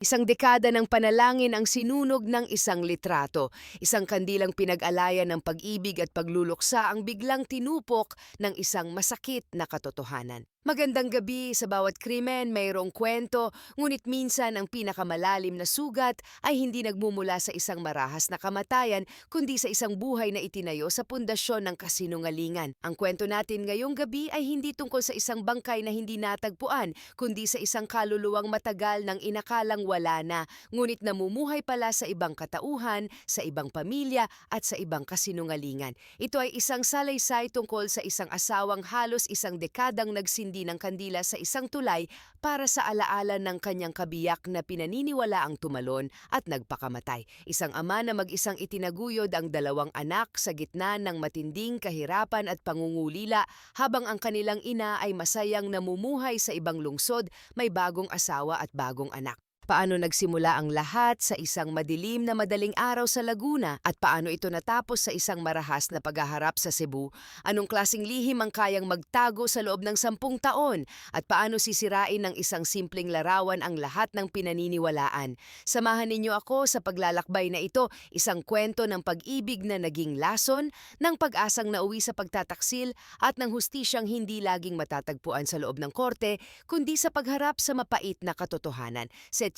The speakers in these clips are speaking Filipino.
Isang dekada ng panalangin ang sinunog ng isang litrato. Isang kandilang pinag-alayan ng pag-ibig at pagluluksa ang biglang tinupok ng isang masakit na katotohanan. Magandang gabi, sa bawat krimen mayroong kwento, ngunit minsan ang pinakamalalim na sugat ay hindi nagmumula sa isang marahas na kamatayan, kundi sa isang buhay na itinayo sa pundasyon ng kasinungalingan. Ang kwento natin ngayong gabi ay hindi tungkol sa isang bangkay na hindi natagpuan, kundi sa isang kaluluwang matagal ng inakalang wala na, ngunit namumuhay pala sa ibang katauhan, sa ibang pamilya at sa ibang kasinungalingan. Ito ay isang salaysay tungkol sa isang asawang halos isang dekadang nagsindi ng kandila sa isang tulay para sa alaala ng kanyang kabiyak na pinaniniwala ang tumalon at nagpakamatay. Isang ama na mag-isang itinaguyod ang dalawang anak sa gitna ng matinding kahirapan at pangungulila habang ang kanilang ina ay masayang namumuhay sa ibang lungsod, may bagong asawa at bagong anak. Paano nagsimula ang lahat sa isang madilim na madaling araw sa Laguna at paano ito natapos sa isang marahas na paghaharap sa Cebu? Anong klaseng lihim ang kayang magtago sa loob ng 10 taon? At paano sisirain ng isang simpleng larawan ang lahat ng pinaniniwalaan? Samahan ninyo ako sa paglalakbay na ito, isang kwento ng pag-ibig na naging lason, ng pag-asang nauwi sa pagtataksil at ng hustisyang hindi laging matatagpuan sa loob ng korte, kundi sa pagharap sa mapait na katotohanan.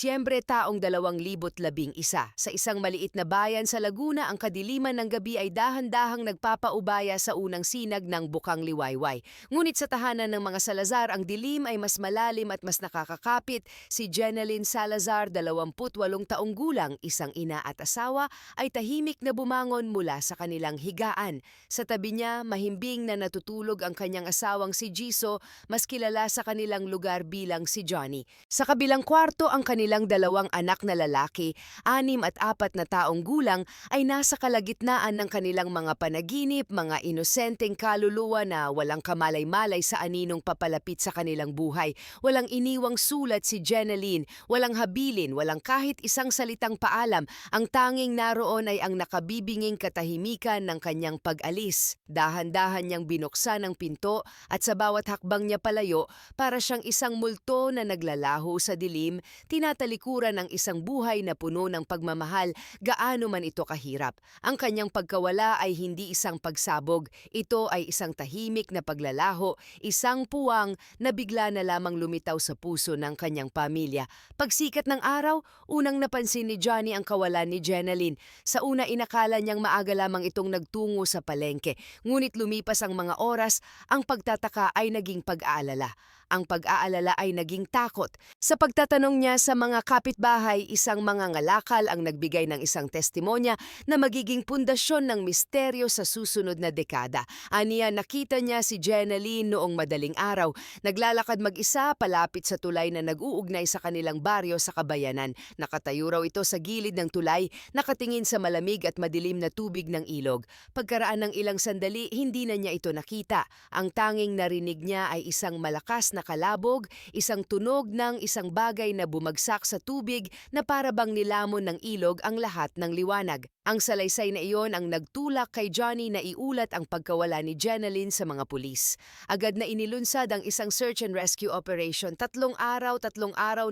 Setyembre taong 2011, sa isang maliit na bayan sa Laguna, ang kadiliman ng gabi ay dahan-dahang nagpapaubaya sa unang sinag ng Bukang Liwayway. Ngunit sa tahanan ng mga Salazar, ang dilim ay mas malalim at mas nakakakapit. Si Jeneline Salazar, 28 taong gulang, isang ina at asawa, ay tahimik na bumangon mula sa kanilang higaan. Sa tabi niya, mahimbing na natutulog ang kanyang asawang si Jiso, mas kilala sa kanilang lugar bilang si Johnny. Sa kabilang kwarto, ang kanilang dalawang anak na lalaki, 6 at 4 na taong gulang, ay nasa kalagitnaan ng kanilang mga panaginip, mga inosenteng kaluluwa na walang kamalay-malay sa aninong papalapit sa kanilang buhay. Walang iniwang sulat si Jeneline, walang habilin, walang kahit isang salitang paalam. Ang tanging naroon ay ang nakabibinging katahimikan ng kanyang pag-alis. Dahan-dahan niyang binuksan ang pinto at sa bawat hakbang niya palayo, para siyang isang multo na naglalaho sa dilim, tinatalikuran ng isang buhay na puno ng pagmamahal, gaano man ito kahirap. Ang kanyang pagkawala ay hindi isang pagsabog, ito ay isang tahimik na paglalaho, isang puwang na bigla na lamang lumitaw sa puso ng kanyang pamilya. Pagsikat ng araw, unang napansin ni Johnny ang kawalan ni Jeneline. Sa una, inakala niyang maaga lamang itong nagtungo sa palengke, ngunit lumipas ang mga oras, ang pagtataka ay naging pag-aalala. Ang pag-aalala ay naging takot. Sa pagtatanong niya sa mga kapitbahay, isang mangangalakal ang nagbigay ng isang testimonya na magiging pundasyon ng misteryo sa susunod na dekada. Aniya, nakita niya si Jeneline noong madaling araw. Naglalakad mag-isa palapit sa tulay na nag-uugnay sa kanilang baryo sa Kabayanan. Nakatayo raw ito sa gilid ng tulay, nakatingin sa malamig at madilim na tubig ng ilog. Pagkaraan ng ilang sandali, hindi na niya ito nakita. Ang tanging narinig niya ay isang malakas na kalabog, isang tunog ng isang bagay na bumagsak sa tubig na para bang nilamon ng ilog ang lahat ng liwanag. Ang salaysay na iyon ang nagtulak kay Johnny na iulat ang pagkawala ni Jeneline sa mga pulis. Agad na inilunsad ang isang search and rescue operation. 3 araw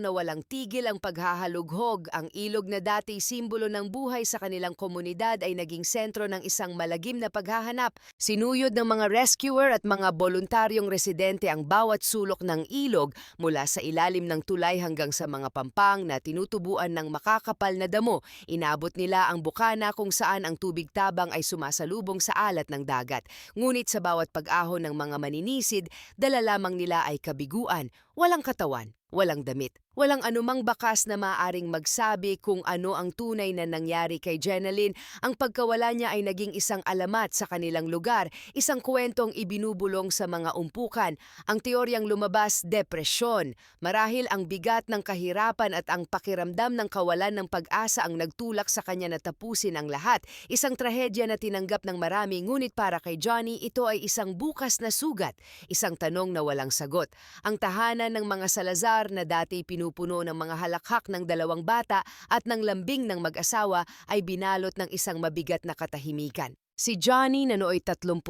na walang tigil ang paghahalughog. Ang ilog na dati simbolo ng buhay sa kanilang komunidad ay naging sentro ng isang malagim na paghahanap. Sinuyod ng mga rescuer at mga voluntaryong residente ang bawat sulok ng ilog mula sa ilalim ng tulay hanggang sa mga pampang na tinutubuan ng makakapal na damo. Inabot nila ang bukana kung saan ang tubig tabang ay sumasalubong sa alat ng dagat. Ngunit sa bawat pag-ahon ng mga maninisid, dala lamang nila ay kabiguan, walang katawan, walang damit. Walang anumang bakas na maaaring magsabi kung ano ang tunay na nangyari kay Jeneline. Ang pagkawala niya ay naging isang alamat sa kanilang lugar, isang kwentong ibinubulong sa mga umpukan. Ang teoryang lumabas, depresyon. Marahil ang bigat ng kahirapan at ang pakiramdam ng kawalan ng pag-asa ang nagtulak sa kanya na tapusin ang lahat. Isang trahedya na tinanggap ng marami, ngunit para kay Johnny, ito ay isang bukas na sugat, isang tanong na walang sagot. Ang tahanan ng mga Salazar na dati pinupuno ng mga halakhak ng 2 bata at ng lambing ng mag-asawa ay binalot ng isang mabigat na katahimikan. Si Johnny na nooy 31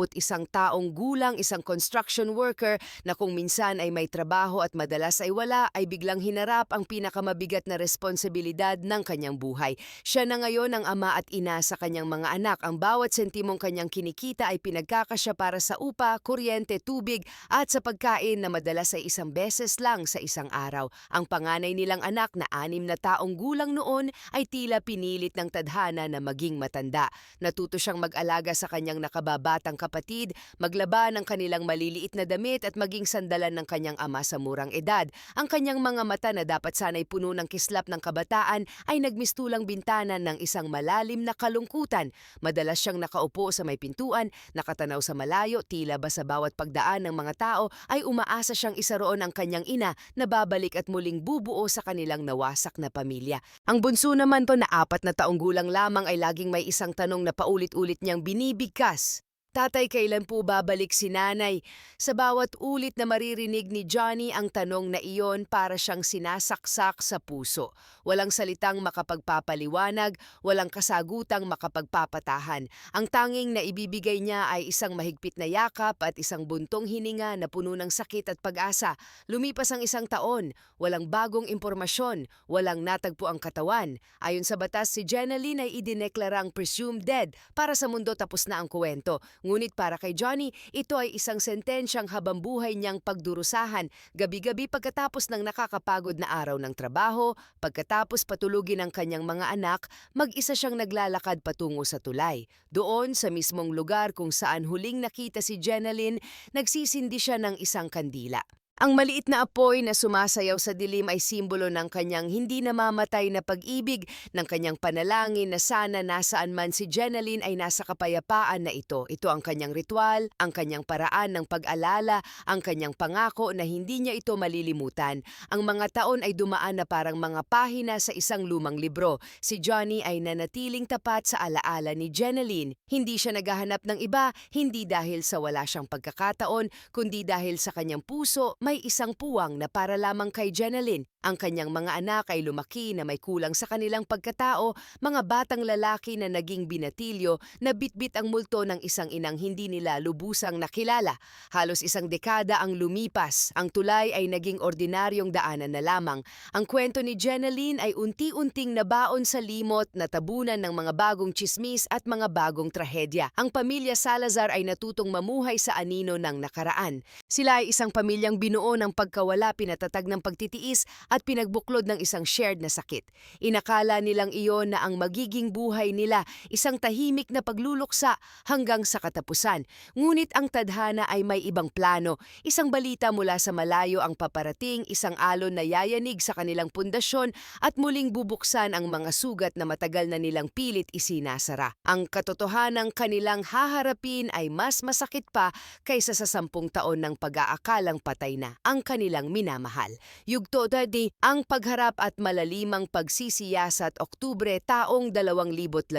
taong gulang, isang construction worker na kung minsan ay may trabaho at madalas ay wala, ay biglang hinarap ang pinakamabigat na responsibilidad ng kanyang buhay. Siya na ngayon ang ama at ina sa kanyang mga anak. Ang bawat sentimong kanyang kinikita ay pinagkakasya para sa upa, kuryente, tubig at sa pagkain na madalas ay isang beses lang sa isang araw. Ang panganay nilang anak na 6 na taong gulang noon ay tila pinilit ng tadhana na maging matanda. Natuto siyang mag-alaga sa kanyang nakababatang kapatid, maglaba ng kanilang maliliit na damit at maging sandalan ng kanyang ama sa murang edad. Ang kanyang mga mata na dapat sana'y puno ng kislap ng kabataan ay nagmistulang bintana ng isang malalim na kalungkutan. Madalas siyang nakaupo sa may pintuan, nakatanaw sa malayo, tila ba sa bawat pagdaan ng mga tao ay umaasa siyang isaroon ang kanyang ina na babalik at muling bubuo sa kanilang nawasak na pamilya. Ang bunso naman po na 4 na taong gulang lamang ay laging may isang tanong na paulit-ulit niyang binibigkas. Tatay, kailan po babalik si nanay? Sa bawat ulit na maririnig ni Johnny ang tanong na iyon, para siyang sinasaksak sa puso. Walang salitang makapagpapaliwanag, walang kasagutang makapagpapatahan. Ang tanging na ibibigay niya ay isang mahigpit na yakap at isang buntong hininga na puno ng sakit at pag-asa. Lumipas ang 1 taon, walang bagong impormasyon, walang natagpo ang katawan. Ayon sa batas, si Jeneline ay idineklarang presumed dead. Para sa mundo, tapos na ang kwento. Ngunit para kay Johnny, ito ay isang sentensyang habambuhay niyang pagdurusahan, gabi-gabi pagkatapos ng nakakapagod na araw ng trabaho, pagkatapos patulugin ang kanyang mga anak, mag-isa siyang naglalakad patungo sa tulay. Doon, sa mismong lugar kung saan huling nakita si Jeneline, nagsisindi siya ng isang kandila. Ang maliit na apoy na sumasayaw sa dilim ay simbolo ng kanyang hindi namamatay na pag-ibig, ng kanyang panalangin na sana nasaan man si Jeneline ay nasa kapayapaan na ito. Ito ang kanyang ritual, ang kanyang paraan ng pag-alala, ang kanyang pangako na hindi niya ito malilimutan. Ang mga taon ay dumaan na parang mga pahina sa isang lumang libro. Si Johnny ay nanatiling tapat sa alaala ni Jeneline. Hindi siya naghahanap ng iba, hindi dahil sa wala siyang pagkakataon, kundi dahil sa kanyang puso may isang puwang na para lamang kay Jeneline. Ang kanyang mga anak ay lumaki na may kulang sa kanilang pagkatao, mga batang lalaki na naging binatilyo na bitbit ang multo ng isang inang hindi nila lubusang nakilala. Halos 1 dekada ang lumipas, ang tulay ay naging ordinaryong daanan na lamang. Ang kwento ni Jeneline ay unti-unting nabaon sa limot, natabunan ng mga bagong tsismis at mga bagong trahedya. Ang pamilya Salazar ay natutong mamuhay sa anino ng nakaraan. Sila ay isang pamilyang binuo ng pagkawala, pinatatag ng pagtitiis at pinagbuklod ng isang shared na sakit. Inakala nilang iyon na ang magiging buhay nila, isang tahimik na pagluluksa hanggang sa katapusan. Ngunit ang tadhana ay may ibang plano. Isang balita mula sa malayo ang paparating, isang alon na yayanig sa kanilang pundasyon at muling bubuksan ang mga sugat na matagal na nilang pilit isinasara. Ang katotohanang kanilang haharapin ay mas masakit pa kaysa sa 10 taon ng pag-aakalang patay na ang kanilang minamahal. Yugto dadi ang pagharap at malalimang pagsisiyasat, Oktubre taong 2018.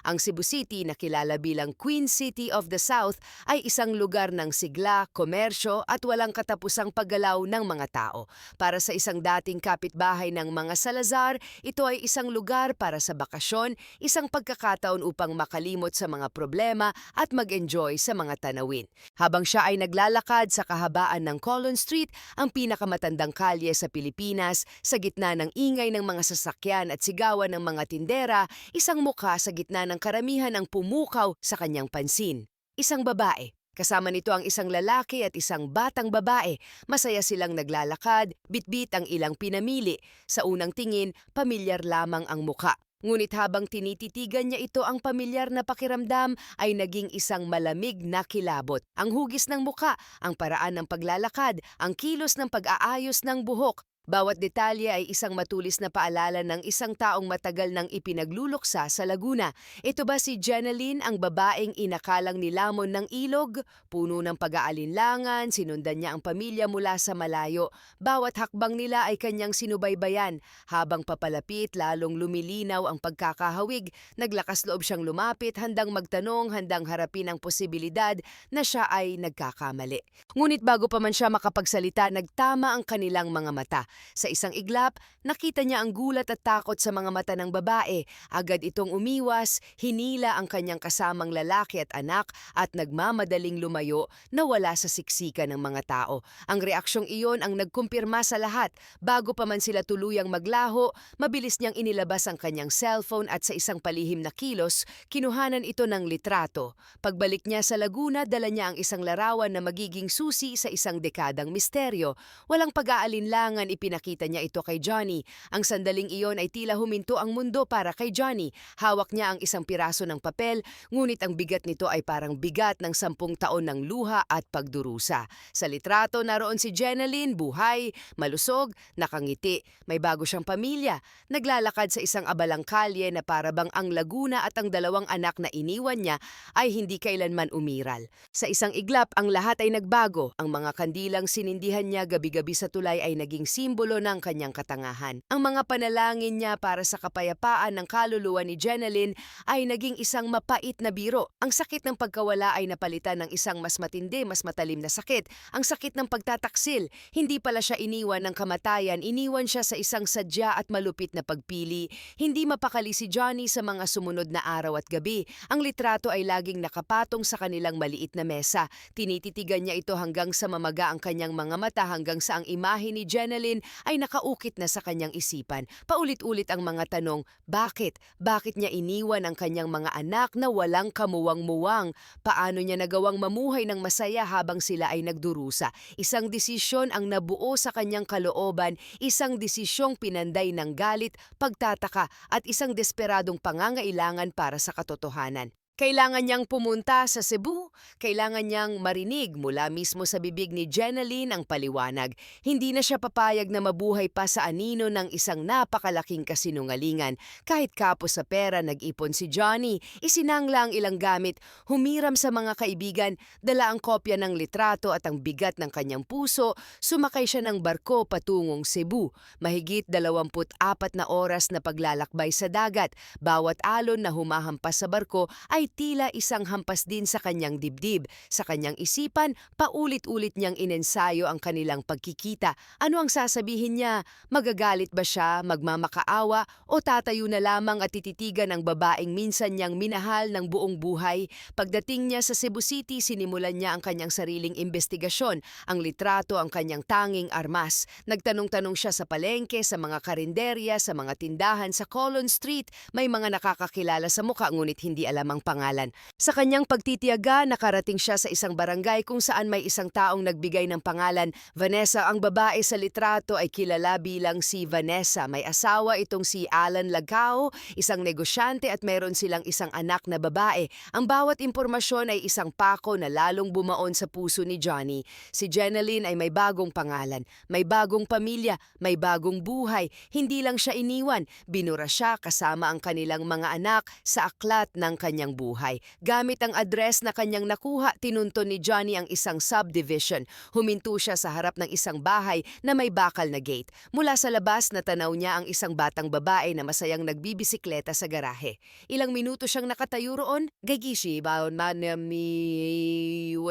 Ang Cebu City na kilala bilang Queen City of the South ay isang lugar ng sigla, komersyo at walang katapusang paggalaw ng mga tao. Para sa isang dating kapitbahay ng mga Salazar, ito ay isang lugar para sa bakasyon, isang pagkakataon upang makalimot sa mga problema at mag-enjoy sa mga tanawin. Habang siya ay naglalakad sa kahabaan ng Colon Street, ang pinakamatandang kalye sa Pilipinas, sa gitna ng ingay ng mga sasakyan at sigawan ng mga tindera, isang mukha sa gitna ng karamihan ang pumukaw sa kanyang pansin. Isang babae. Kasama nito ang isang lalaki at isang batang babae. Masaya silang naglalakad, bitbit ang ilang pinamili. Sa unang tingin, pamilyar lamang ang mukha. Ngunit habang tinititigan niya ito, ang pamilyar na pakiramdam ay naging isang malamig na kilabot. Ang hugis ng mukha, ang paraan ng paglalakad, ang kilos ng pag-aayos ng buhok. Bawat detalye ay isang matulis na paalala ng isang taong matagal nang ipinagluluksa sa Laguna. Ito ba si Jeneline, ang babaeng inakalang nilamon ng ilog? Puno ng pag-aalinlangan, sinundan niya ang pamilya mula sa malayo. Bawat hakbang nila ay kanyang sinubaybayan. Habang papalapit, lalong lumilinaw ang pagkakahawig. Naglakas loob siyang lumapit, handang magtanong, handang harapin ang posibilidad na siya ay nagkakamali. Ngunit bago pa man siya makapagsalita, nagtama ang kanilang mga mata. Sa isang iglap, nakita niya ang gulat at takot sa mga mata ng babae. Agad itong umiwas, hinila ang kanyang kasamang lalaki at anak at nagmamadaling lumayo na wala sa siksikan ng mga tao. Ang reaksyong iyon ang nagkumpirma sa lahat. Bago pa man sila tuluyang maglaho, mabilis niyang inilabas ang kanyang cellphone at sa isang palihim na kilos, kinuhanan ito ng litrato. Pagbalik niya sa Laguna, dala niya ang isang larawan na magiging susi sa isang dekadang misteryo. Walang pag-aalinlangan ipinakita niya ito kay Johnny. Ang sandaling iyon ay tila huminto ang mundo para kay Johnny. Hawak niya ang isang piraso ng papel, ngunit ang bigat nito ay parang bigat ng 10 taon ng luha at pagdurusa. Sa litrato naroon si Jeneline, buhay, malusog, nakangiti. May bago siyang pamilya. Naglalakad sa isang abalang kalye na parabang ang Laguna at ang 2 anak na iniwan niya ay hindi kailanman umiral. Sa isang iglap, ang lahat ay nagbago. Ang mga kandilang sinindihan niya gabi-gabi sa tulay ay naging simbolo ng kanyang katangahan. Ang mga panalangin niya para sa kapayapaan ng kaluluwa ni Jeneline ay naging isang mapait na biro. Ang sakit ng pagkawala ay napalitan ng isang mas matindi, mas matalim na sakit. Ang sakit ng pagtataksil. Hindi pala siya iniwan ng kamatayan, iniwan siya sa isang sadya at malupit na pagpili. Hindi mapakali si Johnny sa mga sumunod na araw at gabi. Ang litrato ay laging nakapatong sa kanilang maliit na mesa. Tinititigan niya ito hanggang sa mamaga ang kanyang mga mata, hanggang sa ang imahe ni Jeneline ay nakaukit na sa kanyang isipan. Paulit-ulit ang mga tanong, bakit? Bakit niya iniwan ang kanyang mga anak na walang kamuwang-muwang? Paano niya nagawang mamuhay ng masaya habang sila ay nagdurusa? Isang desisyon ang nabuo sa kanyang kalooban, isang desisyong pinanday ng galit, pagtataka at isang desperadong pangangailangan para sa katotohanan. Kailangan niyang pumunta sa Cebu, kailangan niyang marinig mula mismo sa bibig ni Jeneline ang paliwanag. Hindi na siya papayag na mabuhay pa sa anino ng isang napakalaking kasinungalingan. Kahit kapos sa pera nag-ipon si Johnny, isinangla ang ilang gamit, humiram sa mga kaibigan, dala ang kopya ng litrato at ang bigat ng kanyang puso, sumakay siya ng barko patungong Cebu. Mahigit 24 na oras na paglalakbay sa dagat. Bawat alon na humahampas sa barko ay tila isang hampas din sa kanyang dibdib. Sa kanyang isipan, paulit-ulit niyang inensayo ang kanilang pagkikita. Ano ang sasabihin niya? Magagalit ba siya, magmamakaawa, o tatayo na lamang at tititigan ang babaeng minsan niyang minahal ng buong buhay? Pagdating niya sa Cebu City, sinimulan niya ang kanyang sariling investigasyon. Ang litrato ang kanyang tanging armas. Nagtanong-tanong siya sa palengke, sa mga karinderya, sa mga tindahan sa Colon Street. May mga nakakakilala sa mukha ngunit hindi alam ang pangalan. Sa kanyang pagtitiyaga, nakarating siya sa isang barangay kung saan may isang taong nagbigay ng pangalan, Vanessa. Ang babae sa litrato ay kilala bilang si Vanessa. May asawa itong si Alan Lagao, isang negosyante, at meron silang isang anak na babae. Ang bawat impormasyon ay isang pako na lalong bumaon sa puso ni Johnny. Si Jeneline ay may bagong pangalan, may bagong pamilya, may bagong buhay. Hindi lang siya iniwan, binura siya kasama ang kanilang mga anak sa aklat ng kanyang buhay. Gamit ang address na kanyang nakuha, tinunton ni Johnny ang isang subdivision. Huminto siya sa harap ng isang bahay na may bakal na gate. Mula sa labas, natanaw niya ang isang batang babae na masayang nagbibisikleta sa garahe. Ilang minuto siyang nakatayo roon, gagishi,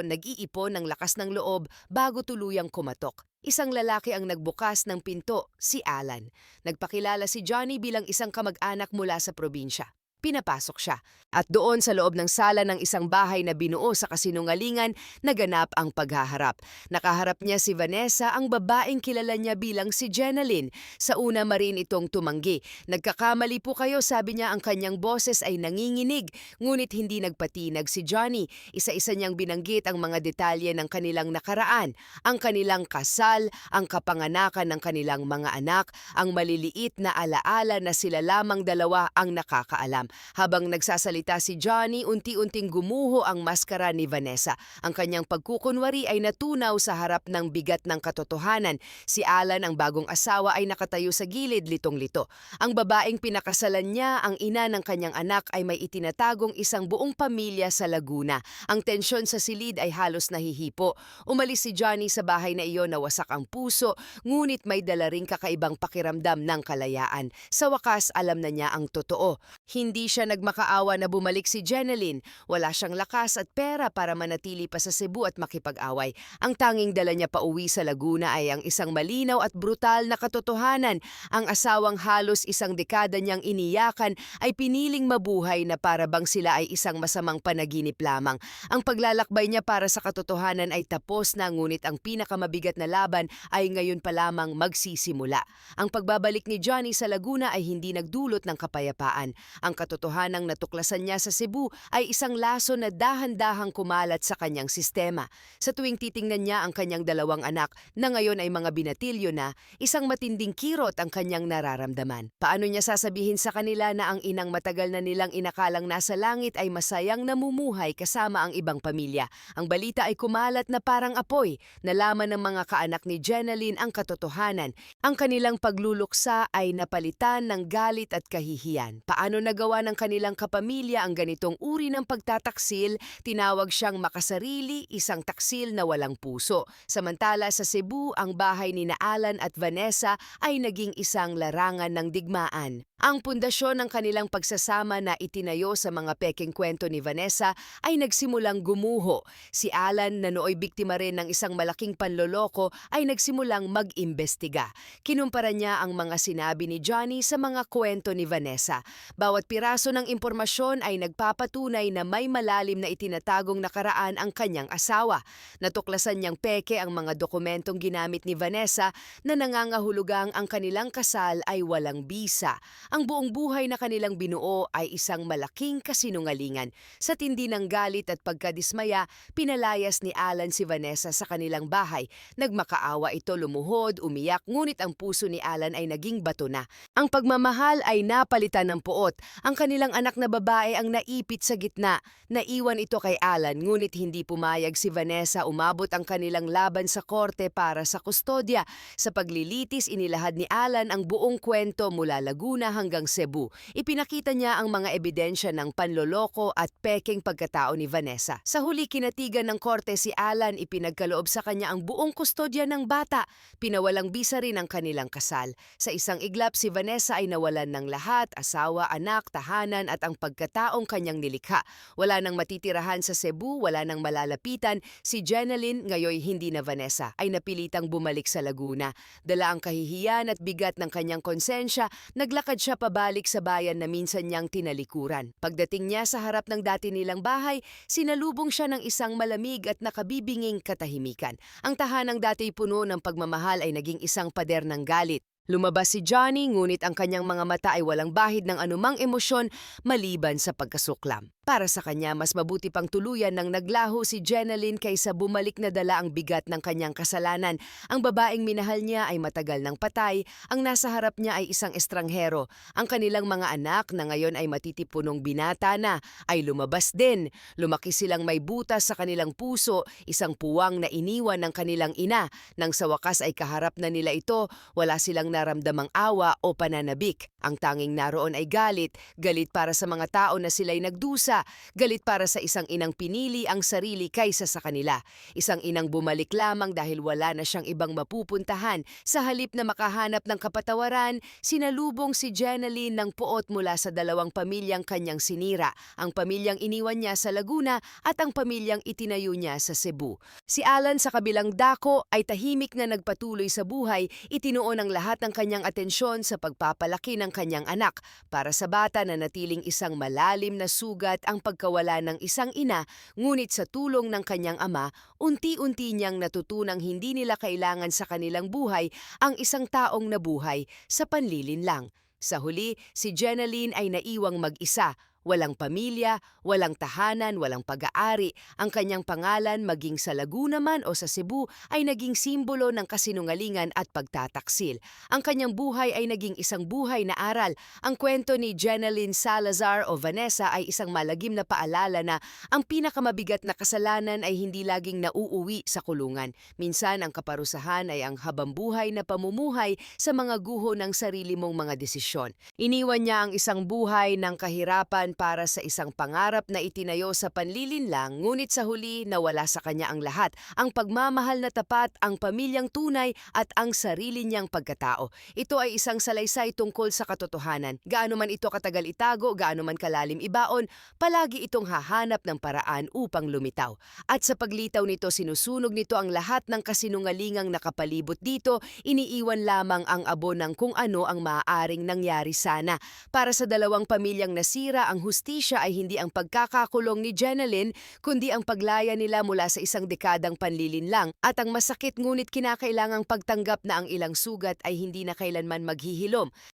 nag-iipon ng lakas ng loob bago tuluyang kumatok. Isang lalaki ang nagbukas ng pinto, si Alan. Nagpakilala si Johnny bilang isang kamag-anak mula sa probinsya. Pinapasok siya. At doon sa loob ng sala ng isang bahay na binuo sa kasinungalingan, naganap ang paghaharap. Nakaharap niya si Vanessa, ang babaeng kilala niya bilang si Jeneline. Sa una marin itong tumanggi. Nagkakamali po kayo, sabi niya, ang kanyang boses ay nanginginig. Ngunit hindi nagpatinag si Johnny. Isa-isa niyang binanggit ang mga detalye ng kanilang nakaraan. Ang kanilang kasal, ang kapanganakan ng kanilang mga anak, ang maliliit na alaala na sila lamang dalawa ang nakakaalam. Habang nagsasalita si Johnny, unti-unting gumuho ang maskara ni Vanessa. Ang kanyang pagkukunwari ay natunaw sa harap ng bigat ng katotohanan. Si Alan, ang bagong asawa, ay nakatayo sa gilid, litong-lito. Ang babaeng pinakasalan niya, ang ina ng kanyang anak, ay may itinatagong isang buong pamilya sa Laguna. Ang tensyon sa silid ay halos nahihipo. Umalis si Johnny sa bahay na iyon, nawasak ang puso, ngunit may dala ring kakaibang pakiramdam ng kalayaan. Sa wakas, alam na niya ang totoo. Hindi hindi siya nagmakaawa na bumalik si Jeneline. Wala siyang lakas at pera para manatili pa sa Cebu at makipag-away. Ang tanging dala niya pauwi sa Laguna ay ang isang malinaw at brutal na katotohanan. Ang asawang halos isang dekada niyang iniyakan ay piniling mabuhay na para bang sila ay isang masamang panaginip lamang. Ang paglalakbay niya para sa katotohanan ay tapos na, ngunit ang pinakamabigat na laban ay ngayon pa lamang magsisimula. Ang pagbabalik ni Johnny sa Laguna ay hindi nagdulot ng kapayapaan. Ang katotohanang natuklasan niya sa Cebu ay isang laso na dahan-dahang kumalat sa kanyang sistema. Sa tuwing titingnan niya ang kanyang dalawang anak na ngayon ay mga binatilyo na, isang matinding kirot ang kanyang nararamdaman. Paano niya sasabihin sa kanila na ang inang matagal na nilang inakalang nasa langit ay masayang namumuhay kasama ang ibang pamilya? Ang balita ay kumalat na parang apoy. Nalaman ng mga kaanak ni Jeneline ang katotohanan. Ang kanilang pagluluksa ay napalitan ng galit at kahihiyan. Paano nagawa ng kanilang kapamilya ang ganitong uri ng pagtataksil? Tinawag siyang makasarili, isang taksil na walang puso. Samantala sa Cebu, ang bahay ni Alan at Vanessa ay naging isang larangan ng digmaan. Ang pundasyon ng kanilang pagsasama na itinayo sa mga pekeng kwento ni Vanessa ay nagsimulang gumuho. Si Alan, na nooy biktima rin ng isang malaking panloloko, ay nagsimulang mag-imbestiga. Kinumpara niya ang mga sinabi ni Johnny sa mga kwento ni Vanessa. Bawat piraso ng impormasyon ay nagpapatunay na may malalim na itinatagong nakaraan ang kanyang asawa. Natuklasan niyang peke ang mga dokumentong ginamit ni Vanessa na nangangahulugang ang kanilang kasal ay walang bisa. Ang buong buhay na kanilang binuo ay isang malaking kasinungalingan. Sa tindi ng galit at pagkadismaya, pinalayas ni Alan si Vanessa sa kanilang bahay. Nagmakaawa ito, lumuhod, umiyak, ngunit ang puso ni Alan ay naging bato na. Ang pagmamahal ay napalitan ng puot. Ang kanilang anak na babae ang naipit sa gitna. Naiwan ito kay Alan, ngunit hindi pumayag si Vanessa. Umabot ang kanilang laban sa korte para sa kustodya. Sa paglilitis, inilahad ni Alan ang buong kwento mula Laguna hanggang Cebu. Ipinakita niya ang mga ebidensya ng panloloko at pekeng pagkatao ni Vanessa. Sa huli, kinatigan ng korte si Alan, ipinagkaloob sa kanya ang buong kustodya ng bata. Pinawalang bisa rin ang kanilang kasal. Sa isang iglap, si Vanessa ay nawalan ng lahat: asawa, anak, tahanan at ang pagkataong kanyang nilikha. Wala nang matitirahan sa Cebu, wala nang malalapitan. Si Jeneline, ngayoy hindi na Vanessa, ay napilitang bumalik sa Laguna. Dala ang kahihiyan at bigat ng kanyang konsensya, naglakad siya pabalik sa bayan na minsan niyang tinalikuran. Pagdating niya sa harap ng dati nilang bahay, sinalubong siya ng isang malamig at nakabibinging katahimikan. Ang tahanang dati puno ng pagmamahal ay naging isang pader ng galit. Lumabas si Johnny, ngunit ang kanyang mga mata ay walang bahid ng anumang emosyon maliban sa pagkasuklam. Para sa kanya, mas mabuti pang tuluyan ng naglaho si Jeneline kaysa bumalik na dala ang bigat ng kanyang kasalanan. Ang babaeng minahal niya ay matagal nang patay, ang nasa harap niya ay isang estranghero. Ang kanilang mga anak na ngayon ay matitipunong binata na ay lumabas din. Lumaki silang may butas sa kanilang puso, isang puwang na iniwan ng kanilang ina. Nang sa wakas ay kaharap na nila ito, wala silang naramdamang awa o pananabik. Ang tanging naroon ay galit, galit para sa mga tao na sila'y nagdusa, galit para sa isang inang pinili ang sarili kaysa sa kanila. Isang inang bumalik lamang dahil wala na siyang ibang mapupuntahan. Sa halip na makahanap ng kapatawaran, sinalubong si Jeneline ng puot mula sa dalawang pamilyang kanyang sinira, ang pamilyang iniwan niya sa Laguna at ang pamilyang itinayo niya sa Cebu. Si Alan sa kabilang dako ay tahimik na nagpatuloy sa buhay, itinuon ang lahat ng kanyang atensyon sa pagpapalaki ng kanyang anak. Para sa bata, na natiling isang malalim na sugat ang pagkawala ng isang ina, ngunit sa tulong ng kanyang ama, unti-unti niyang natutunang hindi nila kailangan sa kanilang buhay ang isang taong nabuhay sa panlilinlang. Sa huli, si Jeneline ay naiwang mag-isa. Walang pamilya, walang tahanan, walang pag-aari. Ang kanyang pangalan, maging sa Laguna man o sa Cebu, ay naging simbolo ng kasinungalingan at pagtataksil. Ang kanyang buhay ay naging isang buhay na aral. Ang kwento ni Jeneline Salazar o Vanessa ay isang malagim na paalala na ang pinakamabigat na kasalanan ay hindi laging nauuwi sa kulungan. Minsan, ang kaparusahan ay ang habambuhay na pamumuhay sa mga guho ng sarili mong mga desisyon. Iniwan niya ang isang buhay ng kahirapan, dahilan para sa isang pangarap na itinayo sa panlilinlang ngunit sa huli nawala sa kanya ang lahat, ang pagmamahal na tapat, ang pamilyang tunay at ang sarili niyang pagkatao. Ito ay isang salaysay tungkol sa katotohanan. Gaano man ito katagal itago, gaano man kalalim ibaon, palagi itong hahanap ng paraan upang lumitaw. At sa paglitaw nito sinusunog nito ang lahat ng kasinungalingang nakapalibot dito, iniiwan lamang ang abo ng kung ano ang maaaring nangyari sana. Para sa dalawang pamilyang nasira, ang hustisya ay hindi ang pagkakakulong ni Jenalyn, kundi ang paglaya nila mula sa isang dekadang panlilinlang at ang masakit ngunit kinakailangang pagtanggap na ang ilang sugat ay hindi na kailanman maghihilom.